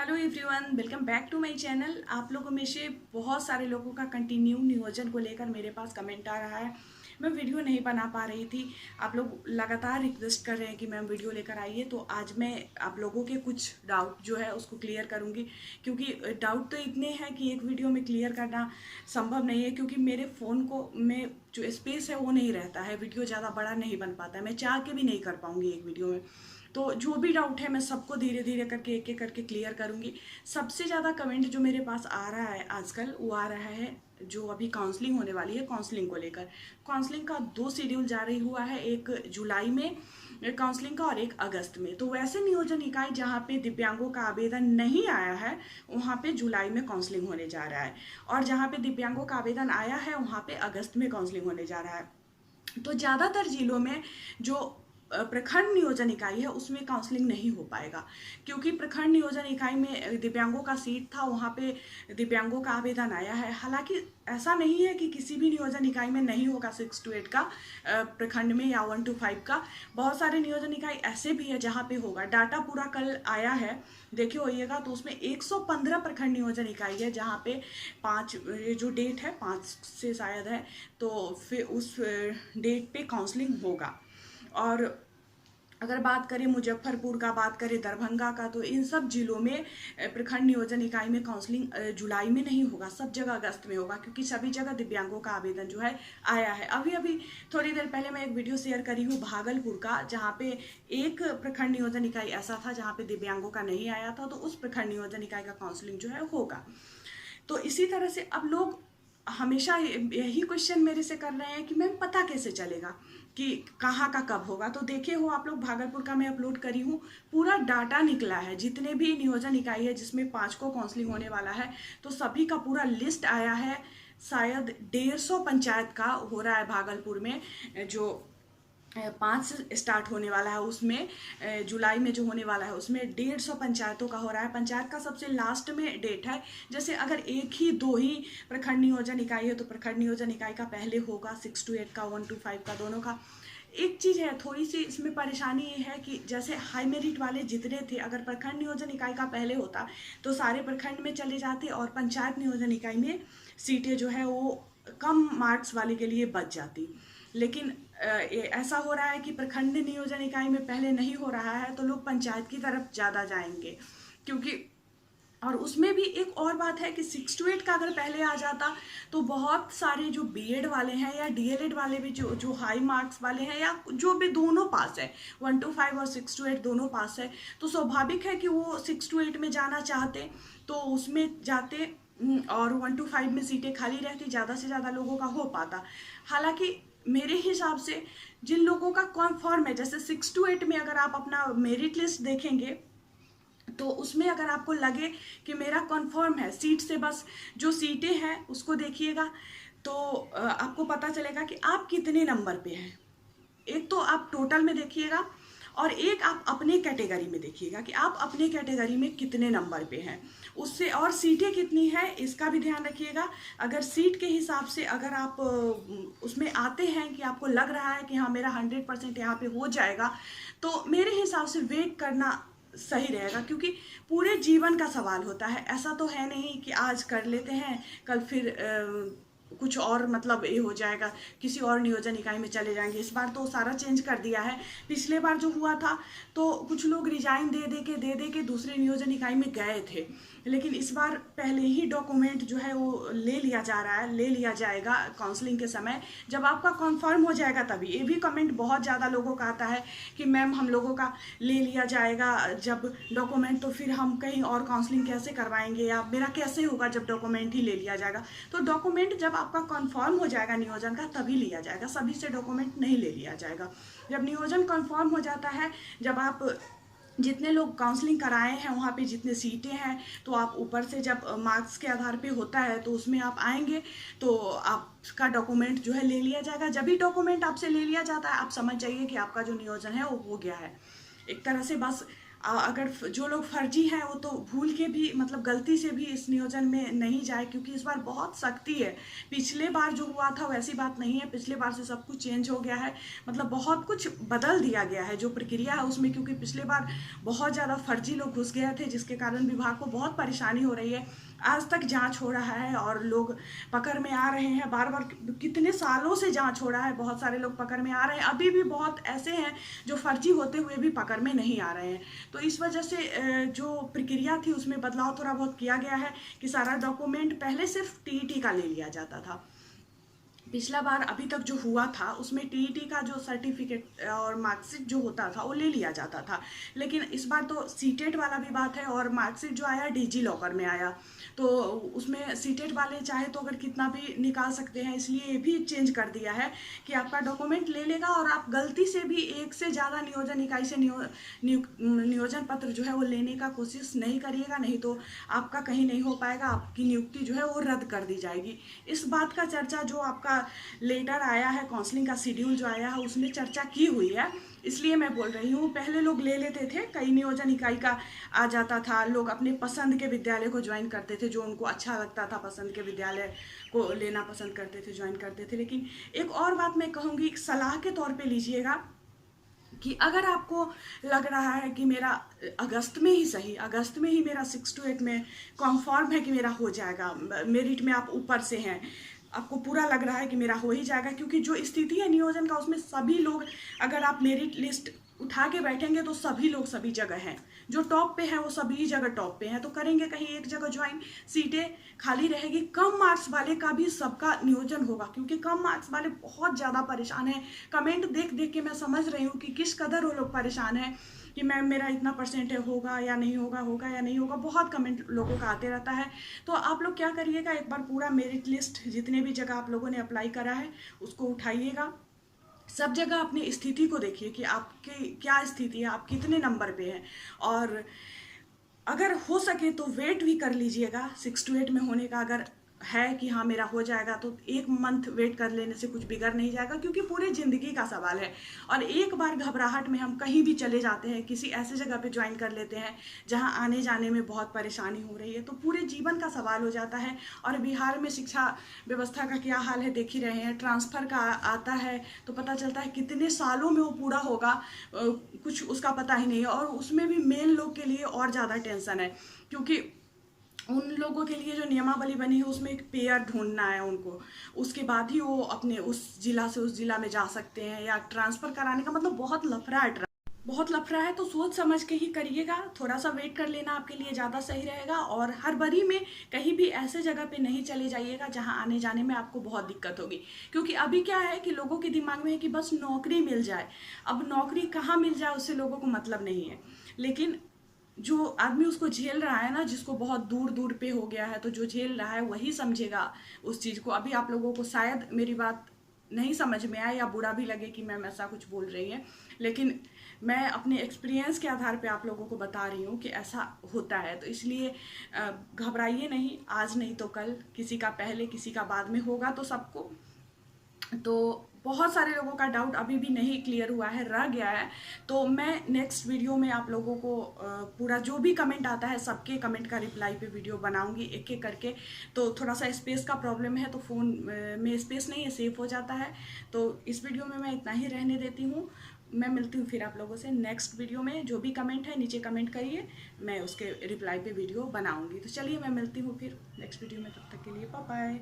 Hello everyone, welcome back to my channel. आप लोगों में से बहुत सारे लोगों का कंटिन्यू नियोजन को लेकर मेरे पास कमेंट आ रहा है। मैं वीडियो नहीं बना पा रही थी। आप लोग लगातार रिक्वेस्ट कर रहे हैं कि मैम वीडियो लेकर आइए, तो आज मैं आप लोगों के कुछ डाउट जो है उसको क्लियर करूंगी। क्योंकि डाउट तो इतने हैं कि एक वीडियो में क्लियर करना संभव नहीं है, क्योंकि मेरे फ़ोन को में जो स्पेस है वो नहीं रहता है, वीडियो ज़्यादा बड़ा नहीं बन पाता है, मैं चाह के भी नहीं कर पाऊँगी एक वीडियो में। तो जो भी डाउट है मैं सबको धीरे धीरे करके एक एक करके क्लियर करूंगी। सबसे ज़्यादा कमेंट जो मेरे पास आ रहा है आजकल वो आ रहा है जो अभी काउंसलिंग होने वाली है, काउंसलिंग को लेकर। काउंसलिंग का 2 शेड्यूल जारी हुआ है, एक जुलाई में काउंसलिंग का और एक अगस्त में। तो वैसे नियोजन इकाई जहाँ पे दिव्यांगों का आवेदन नहीं आया है वहाँ पे जुलाई में काउंसलिंग होने जा रहा है, और जहाँ पे दिव्यांगों का आवेदन आया है वहाँ पे अगस्त में काउंसलिंग होने जा रहा है। तो ज़्यादातर जिलों में जो प्रखंड नियोजन इकाई है उसमें काउंसलिंग नहीं हो पाएगा, क्योंकि प्रखंड नियोजन इकाई में दिव्यांगों का सीट था, वहाँ पे दिव्यांगों का आवेदन आया है। हालांकि ऐसा नहीं है कि किसी भी नियोजन इकाई में नहीं होगा 6 to 8 का प्रखंड में, या 1 to 5 का। बहुत सारे नियोजन इकाई ऐसे भी है जहाँ पे होगा। डाटा पूरा कल आया है, देखे होइएगा, तो उसमें 115 प्रखंड नियोजन इकाई है जहाँ पे 5 ये जो डेट है 5 से शायद है, तो फिर उस डेट पे काउंसलिंग होगा। और अगर बात करें मुजफ्फरपुर का, बात करें दरभंगा का, तो इन सब जिलों में प्रखंड नियोजन इकाई में काउंसलिंग जुलाई में नहीं होगा, सब जगह अगस्त में होगा, क्योंकि सभी जगह दिव्यांगों का आवेदन जो है आया है। अभी अभी थोड़ी देर पहले मैं एक वीडियो शेयर करी हूँ भागलपुर का, जहाँ पे एक प्रखंड नियोजन इकाई ऐसा था जहाँ पे दिव्यांगों का नहीं आया था, तो उस प्रखंड नियोजन इकाई का काउंसलिंग जो है होगा। तो इसी तरह से अब लोग हमेशा यही क्वेश्चन मेरे से कर रहे हैं कि मैम पता कैसे चलेगा कि कहाँ का कब होगा। तो देखे हो आप लोग, भागलपुर का मैं अपलोड करी हूँ, पूरा डाटा निकला है, जितने भी नियोजन इकाई है जिसमें 5 को काउंसलिंग होने वाला है, तो सभी का पूरा लिस्ट आया है। शायद 150 पंचायत का हो रहा है भागलपुर में, जो 5 से स्टार्ट होने वाला है, उसमें जुलाई में जो होने वाला है उसमें 150 पंचायतों का हो रहा है। पंचायत का सबसे लास्ट में डेट है। जैसे अगर एक ही 2 ही प्रखंड नियोजन इकाई है तो प्रखंड नियोजन इकाई का पहले होगा 6 to 8 का, 1 to 5 का, दोनों का। एक चीज़ है थोड़ी सी इसमें परेशानी ये है कि जैसे हाई मेरिट वाले जितने थे, अगर प्रखंड नियोजन इकाई का पहले होता तो सारे प्रखंड में चले जाते, और पंचायत नियोजन इकाई में सीटें जो है वो कम मार्क्स वाले के लिए बच जाती। लेकिन ऐसा हो रहा है कि प्रखंड नियोजन इकाई में पहले नहीं हो रहा है, तो लोग पंचायत की तरफ ज़्यादा जाएंगे। क्योंकि और उसमें भी एक और बात है कि 6 to 8 का अगर पहले आ जाता तो बहुत सारे जो बीएड वाले हैं या डीएलएड वाले भी, जो जो हाई मार्क्स वाले हैं, या जो भी दोनों पास है, 1 to 5 और 6 to 8 दोनों पास है, तो स्वाभाविक है कि वो 6 to 8 में जाना चाहते, तो उसमें जाते, और 1 to 5 में सीटें खाली रहती, ज़्यादा से ज़्यादा लोगों का हो पाता। हालांकि मेरे हिसाब से जिन लोगों का कन्फर्म है, जैसे 6 to 8 में अगर आप अपना मेरिट लिस्ट देखेंगे तो उसमें अगर आपको लगे कि मेरा कन्फर्म है सीट से, बस जो सीटें हैं उसको देखिएगा, तो आपको पता चलेगा कि आप कितने नंबर पे हैं। एक तो आप टोटल में देखिएगा, और एक आप अपने कैटेगरी में देखिएगा कि आप अपने कैटेगरी में कितने नंबर पे हैं, उससे और सीटें कितनी है इसका भी ध्यान रखिएगा। अगर सीट के हिसाब से अगर आप उसमें आते हैं कि आपको लग रहा है कि हाँ मेरा 100% यहाँ पे हो जाएगा, तो मेरे हिसाब से वेट करना सही रहेगा, क्योंकि पूरे जीवन का सवाल होता है। ऐसा तो है नहीं कि आज कर लेते हैं कल फिर कुछ और, मतलब ये हो जाएगा, किसी और नियोजन इकाई में चले जाएंगे। इस बार तो सारा चेंज कर दिया है। पिछले बार जो हुआ था तो कुछ लोग रिजाइन दे दे के दूसरे नियोजन इकाई में गए थे, लेकिन इस बार पहले ही डॉक्यूमेंट जो है वो ले लिया जा रहा है, ले लिया जाएगा काउंसलिंग के समय, जब आपका कन्फर्म हो जाएगा तभी। ये भी कमेंट बहुत ज़्यादा लोगों का आता है कि मैम हम लोगों का ले लिया जाएगा जब डॉक्यूमेंट, तो फिर हम कहीं और काउंसलिंग कैसे करवाएंगे, या मेरा कैसे होगा जब डॉक्यूमेंट ही ले लिया जाएगा। तो डॉक्यूमेंट जब आपका कन्फर्म हो जाएगा नियोजन का तभी लिया जाएगा, सभी से डॉक्यूमेंट नहीं ले लिया जाएगा। जब नियोजन कन्फर्म हो जाता है, जब आप जितने लोग काउंसलिंग कराए हैं वहाँ पे जितने सीटें हैं, तो आप ऊपर से जब मार्क्स के आधार पे होता है तो उसमें आप आएंगे, तो आपका डॉक्यूमेंट जो है ले लिया जाएगा। जब भी डॉक्यूमेंट आपसे ले लिया जाता है आप समझ जाइए कि आपका जो नियोजन है वो हो गया है। एक तरह से बस अगर जो लोग फर्जी हैं वो तो भूल के भी मतलब गलती से भी इस नियोजन में नहीं जाए, क्योंकि इस बार बहुत सख्ती है। पिछले बार जो हुआ था वैसी बात नहीं है, पिछले बार से सब कुछ चेंज हो गया है, मतलब बहुत कुछ बदल दिया गया है जो प्रक्रिया है उसमें, क्योंकि पिछले बार बहुत ज़्यादा फर्जी लोग घुस गए थे, जिसके कारण विभाग को बहुत परेशानी हो रही है। आज तक जांच हो रहा है और लोग पकड़ में आ रहे हैं, बार बार कितने सालों से जांच हो रहा है, बहुत सारे लोग पकड़ में आ रहे हैं, अभी भी बहुत ऐसे हैं जो फर्जी होते हुए भी पकड़ में नहीं आ रहे हैं। तो इस वजह से जो प्रक्रिया थी उसमें बदलाव थोड़ा बहुत किया गया है कि सारा डॉक्यूमेंट पहले सिर्फ टीईटी का ले लिया जाता था। पिछला बार अभी तक जो हुआ था उसमें टीईटी का जो सर्टिफिकेट और मार्कशीट जो होता था वो ले लिया जाता था, लेकिन इस बार तो सीटेट वाला भी बात है और मार्कशीट जो आया डिजी लॉकर में आया, तो उसमें सीटेट वाले चाहे तो अगर कितना भी निकाल सकते हैं, इसलिए ये भी चेंज कर दिया है कि आपका डॉक्यूमेंट ले लेगा और आप गलती से भी एक से ज़्यादा नियोजन इकाई से नियोजन पत्र जो है वो लेने का कोशिश नहीं करिएगा, नहीं तो आपका कहीं नहीं हो पाएगा, आपकी नियुक्ति जो है वो रद्द कर दी जाएगी। इस बात का चर्चा जो आपका लेटर आया है, काउंसलिंग का शेड्यूल जो आया है उसमें चर्चा की हुई है, इसलिए मैं बोल रही हूँ। पहले लोग ले लेते थे, कई नियोजन इकाई का आ जाता था, लोग अपने पसंद के विद्यालय को ज्वाइन करते थे, जो उनको अच्छा लगता था पसंद के विद्यालय को लेना पसंद करते थे, ज्वाइन करते थे। लेकिन एक और बात मैं कहूँगी, सलाह के तौर पे लीजिएगा कि अगर आपको लग रहा है कि मेरा अगस्त में ही सही, अगस्त में ही मेरा 6 to 8 में कॉन्फर्म है कि मेरा हो जाएगा, मेरिट में आप ऊपर से हैं, आपको पूरा लग रहा है कि मेरा हो ही जाएगा, क्योंकि जो स्थिति है नियोजन का उसमें सभी लोग, अगर आप मेरिट लिस्ट उठा के बैठेंगे तो सभी लोग सभी जगह हैं, जो टॉप पे हैं वो सभी जगह टॉप पे हैं, तो करेंगे कहीं एक जगह ज्वाइन, सीटें खाली रहेगी। कम मार्क्स वाले का भी सबका नियोजन होगा, क्योंकि कम मार्क्स वाले बहुत ज़्यादा परेशान हैं। कमेंट देख देख के मैं समझ रही हूँ कि किस कदर वो लोग परेशान हैं कि मैम मेरा इतना परसेंट है, होगा या नहीं होगा, होगा या नहीं होगा, बहुत कमेंट लोगों का आते रहता है। तो आप लोग क्या करिएगा, एक बार पूरा मेरिट लिस्ट जितने भी जगह आप लोगों ने अप्लाई करा है उसको उठाइएगा, सब जगह अपनी स्थिति को देखिए कि आपकी क्या स्थिति है, आप कितने नंबर पे हैं, और अगर हो सके तो वेट भी कर लीजिएगा 6 to 8 में होने का। अगर है कि हाँ मेरा हो जाएगा तो 1 मंथ वेट कर लेने से कुछ बिगड़ नहीं जाएगा, क्योंकि पूरी ज़िंदगी का सवाल है। और एक बार घबराहट में हम कहीं भी चले जाते हैं, किसी ऐसे जगह पे ज्वाइन कर लेते हैं जहाँ आने जाने में बहुत परेशानी हो रही है, तो पूरे जीवन का सवाल हो जाता है। और बिहार में शिक्षा व्यवस्था का क्या हाल है देख ही रहे हैं, ट्रांसफ़र का आता है तो पता चलता है कितने सालों में वो पूरा होगा, कुछ उसका पता ही नहीं है। और उसमें भी मेन लोग के लिए और ज़्यादा टेंशन है, क्योंकि उन लोगों के लिए जो नियमावली बनी है उसमें एक पेयर ढूंढना है उनको, उसके बाद ही वो अपने उस जिला से उस जिला में जा सकते हैं, या ट्रांसफ़र कराने का मतलब बहुत लफड़ा है, बहुत लफड़ा है। तो सोच समझ के ही करिएगा, थोड़ा सा वेट कर लेना आपके लिए ज़्यादा सही रहेगा। और हड़बड़ी में कहीं भी ऐसे जगह पे नहीं चले जाइएगा जहाँ आने जाने में आपको बहुत दिक्कत होगी, क्योंकि अभी क्या है कि लोगों के दिमाग में है कि बस नौकरी मिल जाए। अब नौकरी कहाँ मिल जाए उससे लोगों को मतलब नहीं है, लेकिन जो आदमी उसको झेल रहा है ना, जिसको बहुत दूर दूर पे हो गया है, तो जो झेल रहा है वही समझेगा उस चीज़ को। अभी आप लोगों को शायद मेरी बात नहीं समझ में आए या बुरा भी लगे कि मैम ऐसा कुछ बोल रही है, लेकिन मैं अपने एक्सपीरियंस के आधार पे आप लोगों को बता रही हूँ कि ऐसा होता है। तो इसलिए घबराइए नहीं, आज नहीं तो कल, किसी का पहले किसी का बाद में होगा तो सबको। तो बहुत सारे लोगों का डाउट अभी भी नहीं क्लियर हुआ है, रह गया है, तो मैं नेक्स्ट वीडियो में आप लोगों को पूरा जो भी कमेंट आता है सबके कमेंट का रिप्लाई पे वीडियो बनाऊंगी एक एक करके। तो थोड़ा सा स्पेस का प्रॉब्लम है, तो फ़ोन में स्पेस नहीं है, सेव हो जाता है। तो इस वीडियो में मैं इतना ही रहने देती हूँ, मैं मिलती हूँ फिर आप लोगों से नेक्स्ट वीडियो में। जो भी कमेंट है नीचे कमेंट करिए, मैं उसके रिप्लाई पे वीडियो बनाऊंगी। तो चलिए मैं मिलती हूँ फिर नेक्स्ट वीडियो में, तब तक के लिए बाय बाय।